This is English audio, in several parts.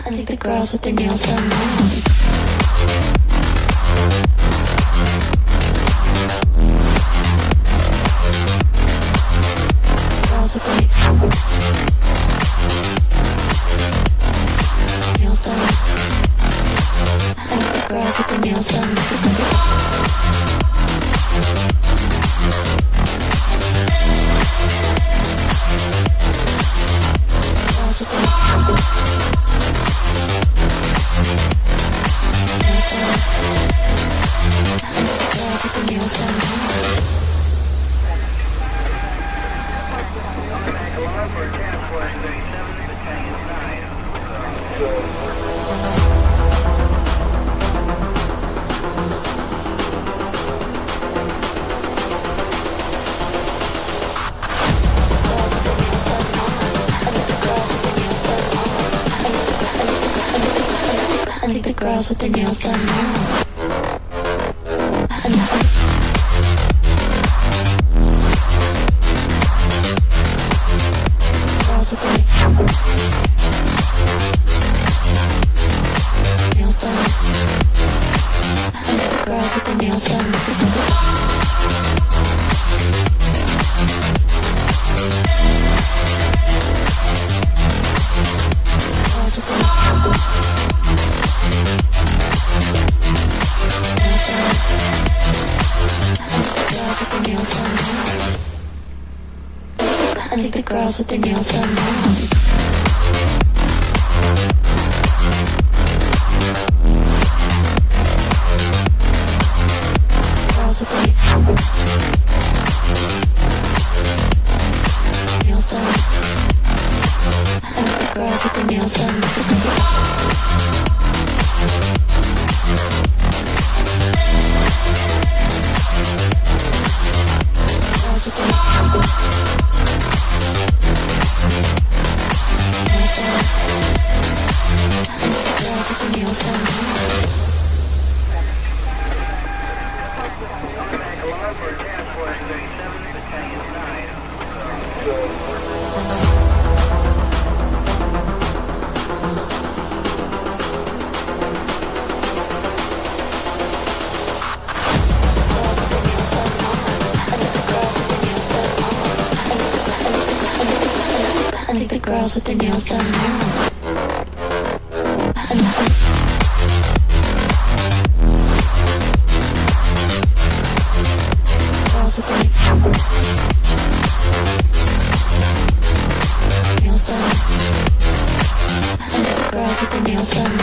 I think the girls with their nails done now. Girls with their nails done. I think the girls with their nails done. Girls with their nails done. I think the girls with their nails done now. Girls with their nails done. I think the girls with their nails done. Girls with their nails done. I think the girls with their nails done now. Girls with their nails done. I think the girls with their nails done. Girls with their nails done. I think the girls with their nails done now. Girls with their nails done. I think the girls with their nails done.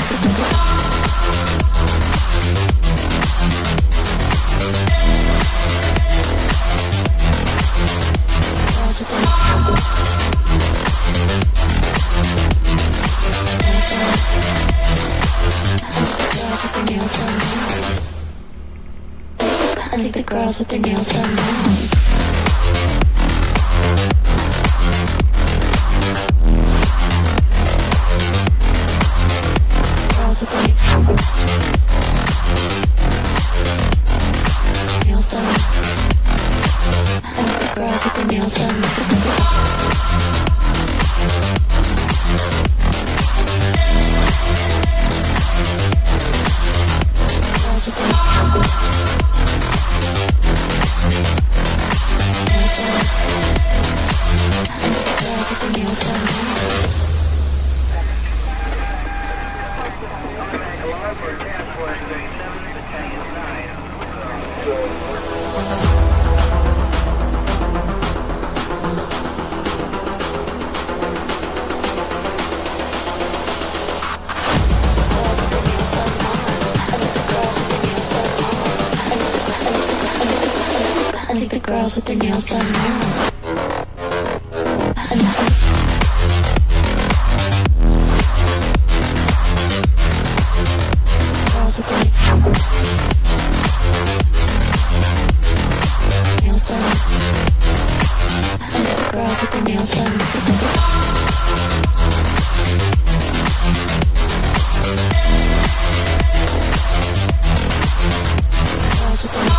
Girls with their nails done. I think the girls with their nails done now. Girls with their nails done. I think the girls with their nails done. Girls with their nails done. I think the girls with their nails done now. Girls with their nails done. I think the girls with their nails done. Girls with their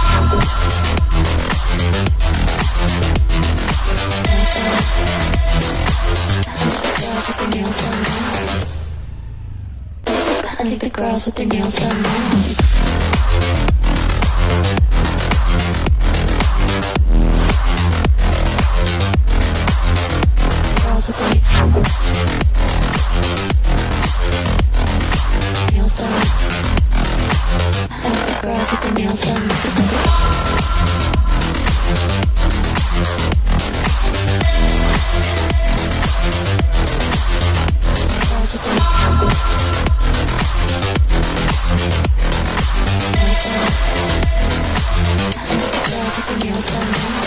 I think the girls with their nails done now. Girls with their nails done. I think the girls with their nails done. Girls with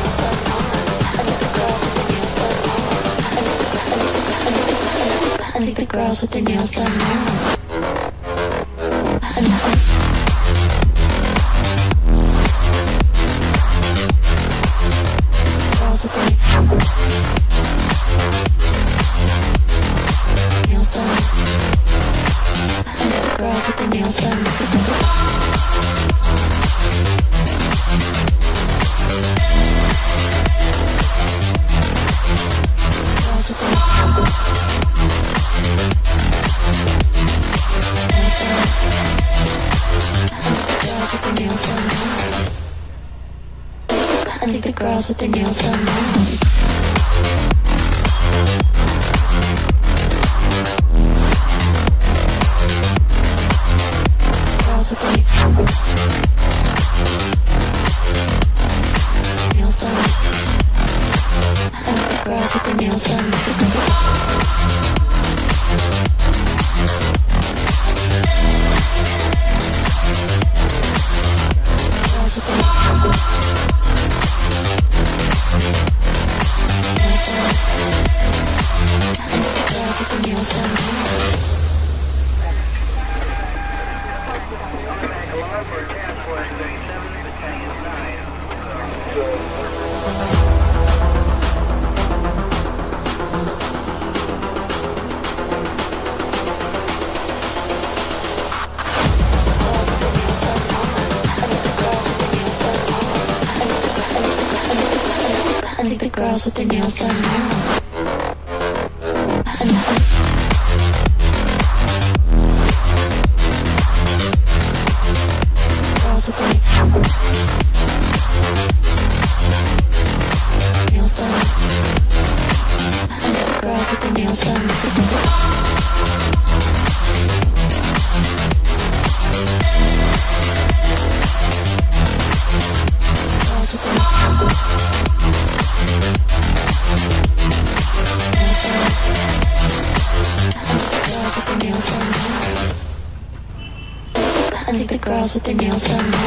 their nails done. I think the girls with their nails done now. Girls with their nails done. I think the girls with their nails done. Girls with their nails done. I think the girls with their nails done now. Girls with their nails done. I think the girls with their nails done. I think the girls with their nails done now. Girls with their nails done. I think the girls with their nails done. Girls with their nails done. I think the girls with their nails done now.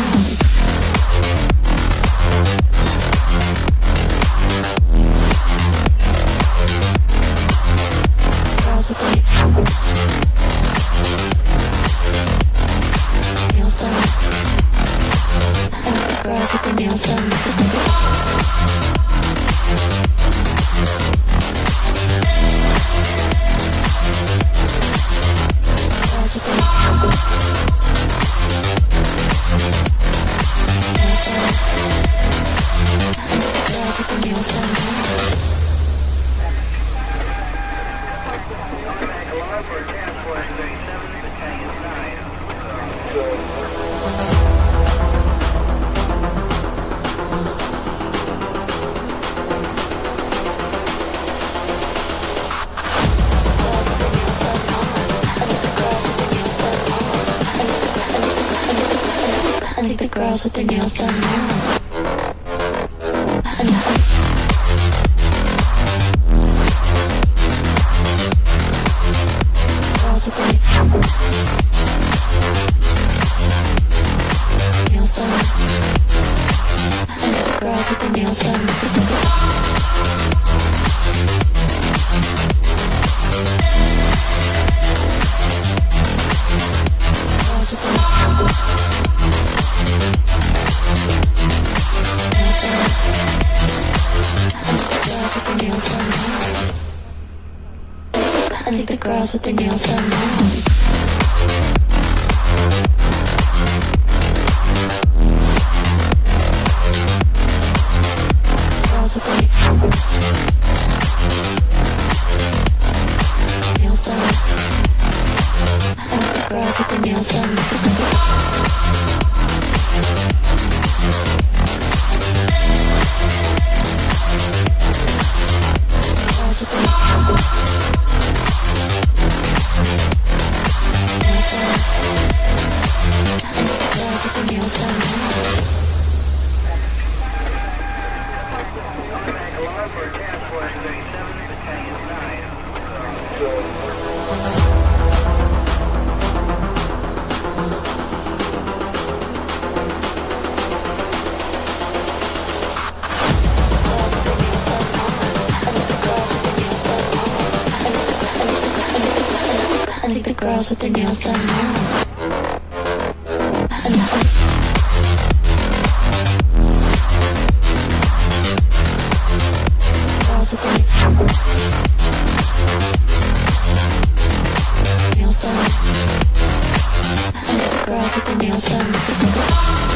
Girls with their nails done. I think the girls with their nails done. I think the girls with their nails done now. Girls with their nails done. I think the girls with their nails done. Girls with their think the girls with their nails done now. Girls with their nails done. I think the girls with their nails done. I think the girls with their nails done now. Girls with their nails done. I think the girls with their nails done.